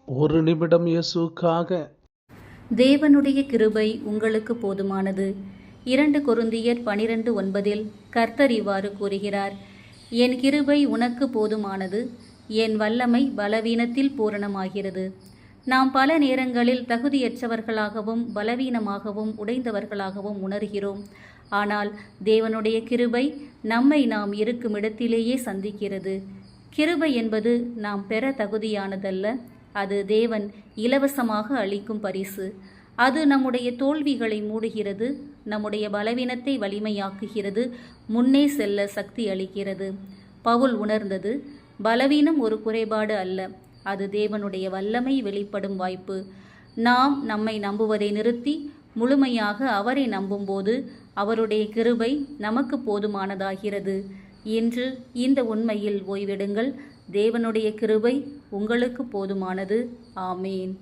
ஒரு நிமிடம் இயேசுக்காக. தேவனுடைய கிருபை உங்களுக்கு போதுமானது. 2 கொரிந்தியர் 12:9 கர்த்தர் இவ்வாறு கூறுகிறார், என் கிருபை உனக்கு போதுமானது, என் வல்லமை பலவீனத்தில் பூரணமாகிறது. நாம் பல நேரங்களில் தகுதியற்றவர்களாகவும் பலவீனமாகவும் உடைந்தவர்களாகவும் உணர்கிறோம். ஆனால் தேவனுடைய கிருபை நம்மை நாம் இருக்கும் இடத்திலேயே சந்திக்கிறது. கிருபை என்பது நாம் பெற தகுதியானதல்ல, அது தேவன் இலவசமாக அளிக்கும் பரிசு. அது நம்முடைய தோல்விகளை மூடுகிறது, நம்முடைய பலவீனத்தை வலிமையாக்குகிறது, முன்னே செல்ல சக்தி அளிக்கிறது. பவுல் உணர்ந்தது, பலவீனம் ஒரு குறைபாடு அல்ல, அது தேவனுடைய வல்லமை வெளிப்படும் வாய்ப்பு. நாம் நம்மை நம்புவதை நிறுத்தி முழுமையாக அவரை நம்பும்போது அவருடைய கிருபை நமக்கு போதுமானதாகிறது. இன்று இந்த உண்மையில் ஓய்வெடுங்கள். தேவனுடைய கிருபை உங்களுக்கு போதுமானது. ஆமேன்.